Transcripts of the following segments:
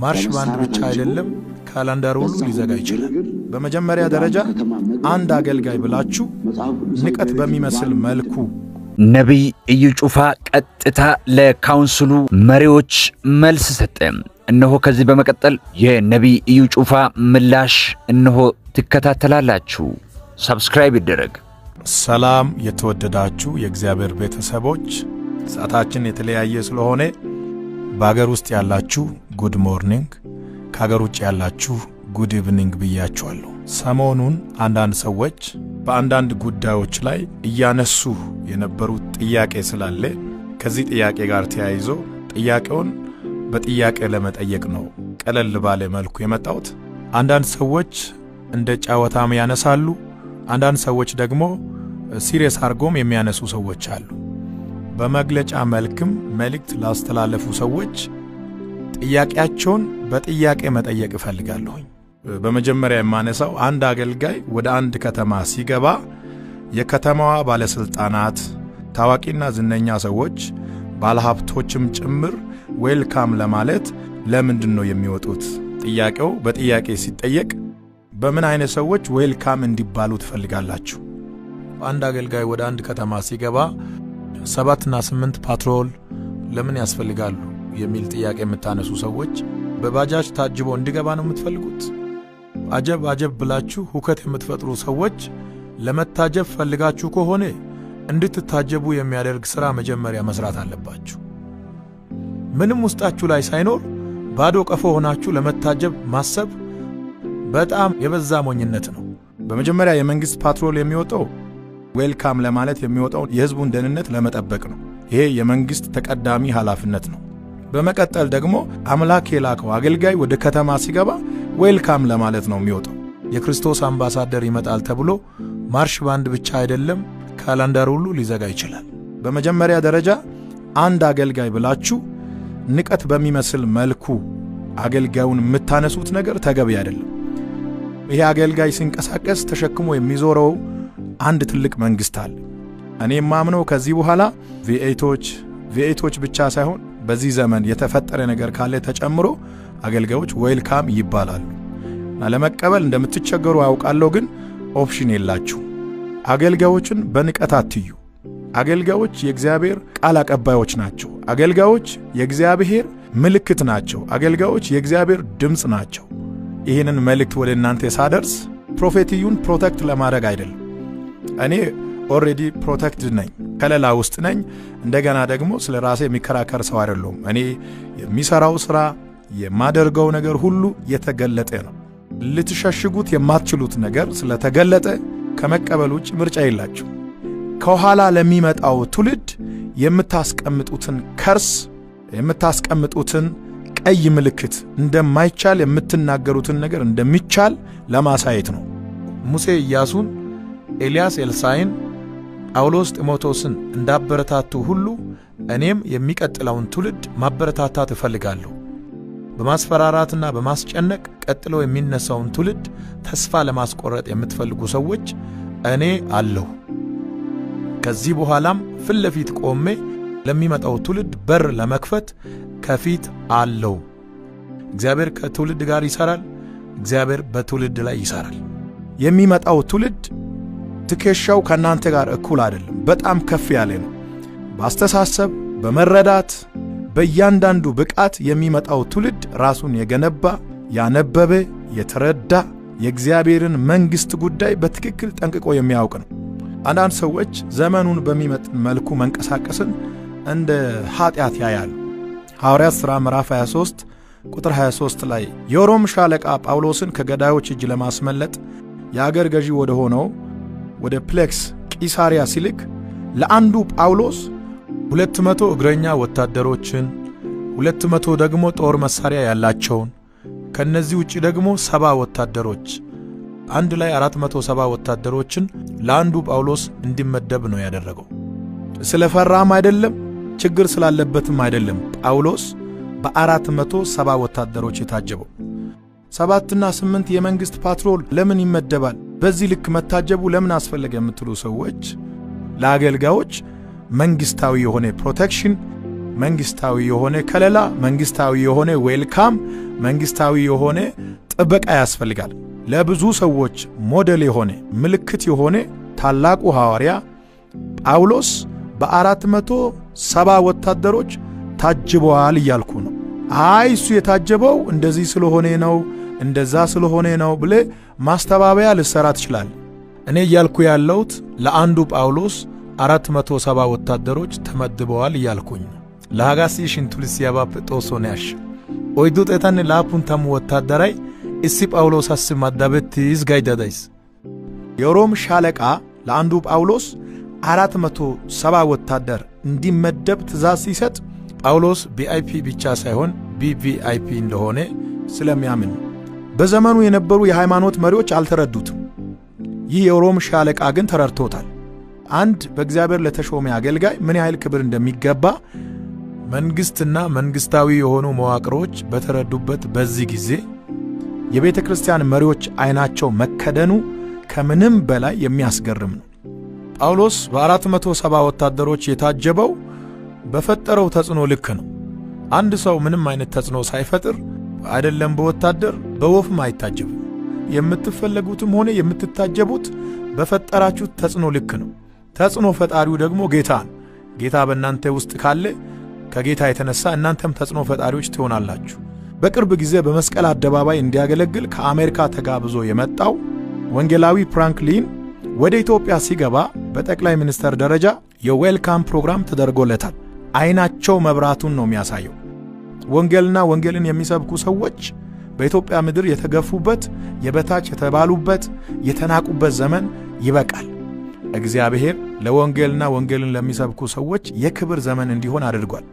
ማርሽ ባንድ ብቻ አይደለም ካላንደር ሁሉ ሊዘጋ ይችላል። በመጀመሪያ ደረጃ አንድ አገልጋይ ብላችሁ ንቀት በሚመስል መልኩ ነቢይ እዩ ጩፋ ቀጥታ ለካውንስሉ መሪዎች መልስ ሰጠ። እነሆ ከዚህ በመቀጠል የነቢይ እዩ ጩፋ ምላሽ እነሆ ትከታተላላችሁ። ሰብስክራይብ ይደረግ። ሰላም የተወደዳችሁ የእግዚአብሔር ቤተሰቦች፣ ሰዓታችን የተለያየ ስለሆነ በአገር ውስጥ ያላችሁ ጉድ ሞርኒንግ፣ ከአገር ውጭ ያላችሁ ጉድ ኢቭኒንግ ብያችኋለሁ። ሰሞኑን አንዳንድ ሰዎች በአንዳንድ ጉዳዮች ላይ እያነሱ የነበሩት ጥያቄ ስላለ ከዚህ ጥያቄ ጋር ተያይዞ ጥያቄውን በጥያቄ ለመጠየቅ ነው ቀለል ባለ መልኩ የመጣሁት። አንዳንድ ሰዎች እንደ ጫወታም ያነሳሉ፣ አንዳንድ ሰዎች ደግሞ ሲሪየስ አርጎም የሚያነሱ ሰዎች አሉ። በመግለጫ መልክም መልእክት ላስተላለፉ ሰዎች ጥያቄያቸውን በጥያቄ መጠየቅ እፈልጋለሁ። በመጀመሪያ የማነሳው አንድ አገልጋይ ወደ አንድ ከተማ ሲገባ የከተማዋ ባለስልጣናት፣ ታዋቂና ዝነኛ ሰዎች፣ ባለሀብቶችም ጭምር ዌልካም ለማለት ለምንድነው የሚወጡት? ጥያቄው በጥያቄ ሲጠየቅ በምን አይነት ሰዎች ዌልካም እንዲባሉ ትፈልጋላችሁ? አንድ አገልጋይ ወደ አንድ ከተማ ሲገባ 7 እና 8 ፓትሮል ለምን ያስፈልጋሉ የሚል ጥያቄ የምታነሱ ሰዎች በባጃጅ ታጅቦ እንዲገባ ነው የምትፈልጉት? አጀብ ብላችሁ ሁከት የምትፈጥሩ ሰዎች ለመታጀብ ፈልጋችሁ ከሆነ እንድትታጀቡ የሚያደርግ ሥራ መጀመሪያ መስራት አለባችሁ። ምንም ውስጣችሁ ላይ ሳይኖር ባዶ ቀፎ ሆናችሁ ለመታጀብ ማሰብ በጣም የበዛ ሞኝነት ነው። በመጀመሪያ የመንግስት ፓትሮል የሚወጣው ዌልካም ለማለት የሚወጣው የህዝቡን ደህንነት ለመጠበቅ ነው። ይሄ የመንግስት ተቀዳሚ ኃላፊነት ነው። በመቀጠል ደግሞ አምላክ የላከው አገልጋይ ወደ ከተማ ሲገባ ዌልካም ለማለት ነው የሚወጣው። የክርስቶስ አምባሳደር ይመጣል ተብሎ ማርሽ ባንድ ብቻ አይደለም ካላንደር ሁሉ ሊዘጋ ይችላል። በመጀመሪያ ደረጃ አንድ አገልጋይ ብላችሁ ንቀት በሚመስል መልኩ አገልጋዩን የምታነሱት ነገር ተገቢ አይደለም። ይሄ አገልጋይ ሲንቀሳቀስ ተሸክሞ የሚዞረው አንድ ትልቅ መንግስት አለ። እኔ ማምነው ከዚህ በኋላ ቪኤቶች ብቻ ሳይሆን በዚህ ዘመን የተፈጠረ ነገር ካለ ተጨምሮ አገልጋዮች ዌልካም ይባላሉ። ለመቀበል እንደምትቸገሩ አውቃለሁ፣ ግን ኦፕሽን የላችሁ። አገልጋዮችን በንቀት አትዩ። አገልጋዮች የእግዚአብሔር ቃል አቀባዮች ናቸው። አገልጋዮች የእግዚአብሔር ምልክት ናቸው። አገልጋዮች የእግዚአብሔር ድምጽ ናቸው። ይህንን መልእክት ወደ እናንተ ሳደርስ ፕሮፌቲዩን ፕሮቴክት ለማድረግ አይደለም። እኔ ኦልሬዲ ፕሮቴክትድ ነኝ፣ ከለላ ውስጥ ነኝ። እንደገና ደግሞ ስለ ራሴ የሚከራከር ሰው አይደለሁም። እኔ የሚሰራው ሥራ የማደርገው ነገር ሁሉ የተገለጠ ነው። ልትሸሽጉት የማትችሉት ነገር ስለተገለጠ ከመቀበል ውጭ ምርጫ የላችሁ። ከኋላ ለሚመጣው ትውልድ የምታስቀምጡትን ከርስ፣ የምታስቀምጡትን ቀይ ምልክት እንደማይቻል የምትናገሩትን ነገር እንደሚቻል ለማሳየት ነው። ሙሴ ኢያሱን፣ ኤልያስ ኤልሳዕን፣ ጳውሎስ ጢሞቴዎስን እንዳበረታቱ ሁሉ እኔም የሚቀጥለውን ትውልድ ማበረታታት እፈልጋለሁ። በማስፈራራትና በማስጨነቅ ቀጥሎ የሚነሳውን ትውልድ ተስፋ ለማስቆረጥ የምትፈልጉ ሰዎች እኔ አለሁ። ከዚህ በኋላም ፊት ለፊት ቆሜ ለሚመጣው ትውልድ በር ለመክፈት ከፊት አለው። እግዚአብሔር ከትውልድ ጋር ይሰራል። እግዚአብሔር በትውልድ ላይ ይሰራል። የሚመጣው ትውልድ ትከሻው ከናንተ ጋር እኩል አይደለም፣ በጣም ከፍ ያለ ነው። በአስተሳሰብ፣ በመረዳት፣ በእያንዳንዱ ብቃት የሚመጣው ትውልድ ራሱን የገነባ፣ ያነበበ፣ የተረዳ የእግዚአብሔርን መንግስት ጉዳይ በትክክል ጠንቅቆ የሚያውቅ ነው። አንዳንድ ሰዎች ዘመኑን በሚመጥን መልኩ መንቀሳቀስን እንደ ኃጢአት ያያሉ። ሐዋርያት ሥራ ምዕራፍ 23 ቁጥር 23 ላይ የሮም ሻለቃ ጳውሎስን ከገዳዮች እጅ ለማስመለጥ የአገር ገዢ ወደ ሆነው ወደ ፕሌክስ ቂሳሪያ ሲልክ ለአንዱ ጳውሎስ 200 እግረኛ ወታደሮችን፣ 200 ደግሞ ጦር መሳሪያ ያላቸውን፣ ከነዚህ ውጪ ደግሞ 70 ወታደሮች፣ አንድ ላይ 470 ወታደሮችን ለአንዱ ጳውሎስ እንዲመደብ ነው ያደረገው። ስለፈራም አይደለም፣ ችግር ስላለበትም አይደለም። ጳውሎስ በ470 ወታደሮች የታጀበው 7 እና 8 የመንግስት ፓትሮል ለምን ይመደባል? በዚህ ልክ መታጀቡ ለምን አስፈለገ የምትሉ ሰዎች ለአገልጋዮች መንግስታዊ የሆነ ፕሮቴክሽን፣ መንግስታዊ የሆነ ከለላ፣ መንግስታዊ የሆነ ዌልካም መንግስታዊ የሆነ ጥበቃ ያስፈልጋል። ለብዙ ሰዎች ሞዴል የሆነ ምልክት የሆነ ታላቁ ሐዋርያ ጳውሎስ በ470 ወታደሮች ታጅበዋል እያልኩ ነው። አይ እሱ የታጀበው እንደዚህ ስለሆነ ነው እንደዛ ስለሆነ ነው ብለ ማስተባበያ ልሰራ ትችላል። እኔ እያልኩ ያለሁት ለአንዱ ጳውሎስ 470 ወታደሮች ተመድበዋል እያልኩኝ ነው። ለሃጋሲ ሽንቱልስ ያባብ ጦሶነያሽ ኦይዱ ጤታን ላፑንታም ወታደራይ እሲ ጳውሎስ አስማዳበት ይዝጋይዳዳይስ የሮም ሻለቃ ለአንዱ ጳውሎስ 470 ወታደር እንዲመደብ ትእዛዝ ሲሰጥ ጳውሎስ ቪአይፒ ብቻ ሳይሆን ቪቪአይፒ እንደሆነ ስለሚያምን በዘመኑ የነበሩ የሃይማኖት መሪዎች አልተረዱትም። ይህ የሮም ሻለቃ ግን ተረድቶታል። አንድ በእግዚአብሔር ለተሾመ አገልጋይ ምን ያህል ክብር እንደሚገባ መንግስትና መንግስታዊ የሆኑ መዋቅሮች በተረዱበት በዚህ ጊዜ የቤተ ክርስቲያን መሪዎች አይናቸው መከደኑ ከምንም በላይ የሚያስገርም ነው። ጳውሎስ በ470 ወታደሮች የታጀበው በፈጠረው ተጽዕኖ ልክ ነው። አንድ ሰው ምንም አይነት ተጽዕኖ ሳይፈጥር አይደለም በወታደር በወፍም አይታጀብም። የምትፈለጉትም ሆነ የምትታጀቡት በፈጠራችሁ ተጽዕኖ ልክ ነው። ተጽዕኖ ፈጣሪው ደግሞ ጌታ ነው። ጌታ በእናንተ ውስጥ ካለ ከጌታ የተነሳ እናንተም ተጽዕኖ ፈጣሪዎች ትሆናላችሁ። በቅርብ ጊዜ በመስቀል አደባባይ እንዲያገለግል ከአሜሪካ ተጋብዞ የመጣው ወንጌላዊ ፍራንክሊን ወደ ኢትዮጵያ ሲገባ በጠቅላይ ሚኒስትር ደረጃ የዌልካም ፕሮግራም ተደርጎለታል። አይናቸው መብራቱን ነው የሚያሳየው። ወንጌልና ወንጌልን የሚሰብኩ ሰዎች በኢትዮጵያ ምድር የተገፉበት የበታች የተባሉበት የተናቁበት ዘመን ይበቃል። እግዚአብሔር ለወንጌልና ወንጌልን ለሚሰብኩ ሰዎች የክብር ዘመን እንዲሆን አድርጓል።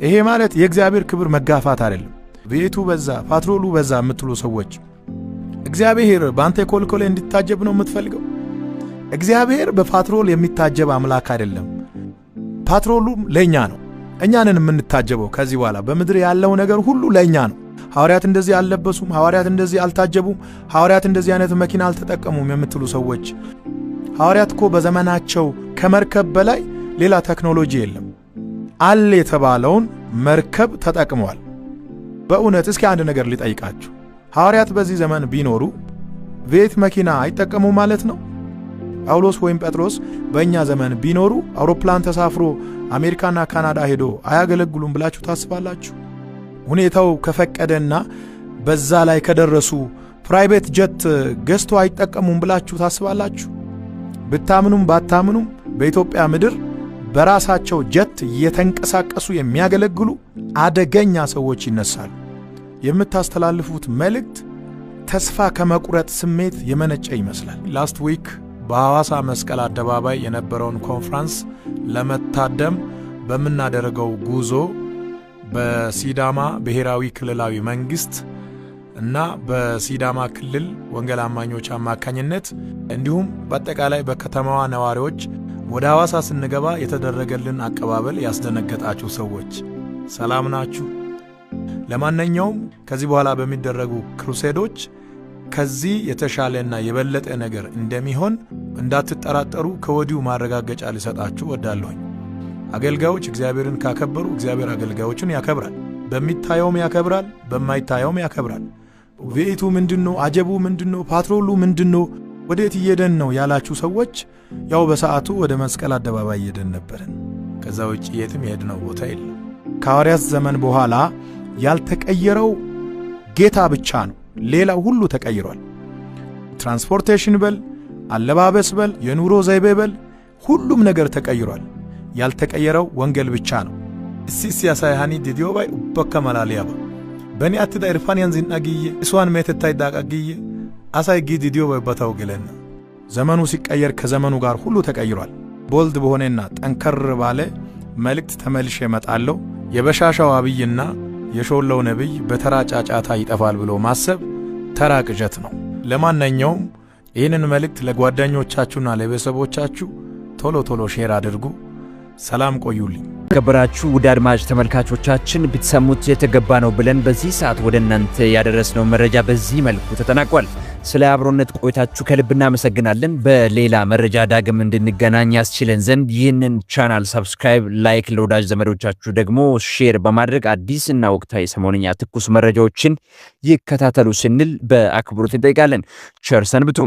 ይሄ ማለት የእግዚአብሔር ክብር መጋፋት አይደለም። ቤቱ በዛ ፓትሮሉ በዛ የምትሉ ሰዎች እግዚአብሔር ባንተ ኮልኮሌ እንዲታጀብ ነው የምትፈልገው። እግዚአብሔር በፓትሮል የሚታጀብ አምላክ አይደለም። ፓትሮሉም ለኛ ነው። እኛንን የምንታጀበው ከዚህ በኋላ በምድር ያለው ነገር ሁሉ ለኛ ነው። ሐዋርያት እንደዚህ አልለበሱም፣ ሐዋርያት እንደዚህ አልታጀቡም፣ ሐዋርያት እንደዚህ አይነት መኪና አልተጠቀሙም የምትሉ ሰዎች ሐዋርያት እኮ በዘመናቸው ከመርከብ በላይ ሌላ ቴክኖሎጂ የለም። አለ የተባለውን መርከብ ተጠቅመዋል። በእውነት እስኪ አንድ ነገር ሊጠይቃችሁ፣ ሐዋርያት በዚህ ዘመን ቢኖሩ ቤት መኪና አይጠቀሙ ማለት ነው? ጳውሎስ ወይም ጴጥሮስ በእኛ ዘመን ቢኖሩ አውሮፕላን ተሳፍሮ አሜሪካና ካናዳ ሄዶ አያገለግሉም ብላችሁ ታስባላችሁ? ሁኔታው ከፈቀደና በዛ ላይ ከደረሱ ፕራይቬት ጀት ገዝቶ አይጠቀሙም ብላችሁ ታስባላችሁ? ብታምኑም ባታምኑም በኢትዮጵያ ምድር በራሳቸው ጀት እየተንቀሳቀሱ የሚያገለግሉ አደገኛ ሰዎች ይነሳሉ። የምታስተላልፉት መልእክት ተስፋ ከመቁረጥ ስሜት የመነጨ ይመስላል። ላስት ዊክ በሐዋሳ መስቀል አደባባይ የነበረውን ኮንፈረንስ ለመታደም በመናደርገው ጉዞ በሲዳማ ብሔራዊ ክልላዊ መንግስት እና በሲዳማ ክልል ወንጌል አማኞች አማካኝነት እንዲሁም በአጠቃላይ በከተማዋ ነዋሪዎች ወደ ሐዋሳ ስንገባ የተደረገልን አቀባበል ያስደነገጣችሁ ሰዎች ሰላም ናችሁ? ለማንኛውም ከዚህ በኋላ በሚደረጉ ክሩሴዶች ከዚህ የተሻለና የበለጠ ነገር እንደሚሆን እንዳትጠራጠሩ ከወዲሁ ማረጋገጫ ሊሰጣችሁ ወዳለሁኝ። አገልጋዮች እግዚአብሔርን ካከበሩ እግዚአብሔር አገልጋዮችን ያከብራል። በሚታየውም ያከብራል፣ በማይታየውም ያከብራል። ቪኤቱ ምንድነው? አጀቡ ምንድነው? ፓትሮሉ ምንድነው? ወዴት እየደን ነው ያላችሁ ሰዎች ያው በሰዓቱ ወደ መስቀል አደባባይ እየደን ነበርን። ከዛ ውጪ የትም የሄድነው ቦታ የለም። ከሐዋርያት ዘመን በኋላ ያልተቀየረው ጌታ ብቻ ነው። ሌላው ሁሉ ተቀይሯል። ትራንስፖርቴሽን በል፣ አለባበስ በል፣ የኑሮ ዘይቤ በል፣ ሁሉም ነገር ተቀይሯል። ያልተቀየረው ወንጌል ብቻ ነው። ሲያሳያኒ ዲዲዮ ባይ በከመላሊያባ በኒ አትዳ ኢርፋንያን ዚንአጊየ እስዋን ሜተታይ ዳቃጊየ አሳይ ዲዲዮ ባይ በታው ገለና ዘመኑ ሲቀየር ከዘመኑ ጋር ሁሉ ተቀይሯል። ቦልድ በሆነና ጠንከር ባለ መልእክት ተመልሼ እመጣለሁ። የበሻሻው አብይና የሾለው ነብይ በተራ ጫጫታ ይጠፋል ብሎ ማሰብ ተራ ቅዠት ነው። ለማንኛውም ይህንን መልእክት ለጓደኞቻችሁና ለቤተሰቦቻችሁ ቶሎ ሼር አድርጉ። ሰላም ቆዩልኝ። ከበራችሁ ውድ አድማጭ ተመልካቾቻችን ብትሰሙት የተገባ ነው ብለን በዚህ ሰዓት ወደ እናንተ ያደረስነው መረጃ በዚህ መልኩ ተጠናቋል። ስለ አብሮነት ቆይታችሁ ከልብ እናመሰግናለን። በሌላ መረጃ ዳግም እንድንገናኝ ያስችለን ዘንድ ይህንን ቻናል ሰብስክራይብ፣ ላይክ፣ ለወዳጅ ዘመዶቻችሁ ደግሞ ሼር በማድረግ አዲስና ወቅታዊ ሰሞንኛ ትኩስ መረጃዎችን ይከታተሉ ስንል በአክብሮት እንጠይቃለን። ቸር ሰንብቱ።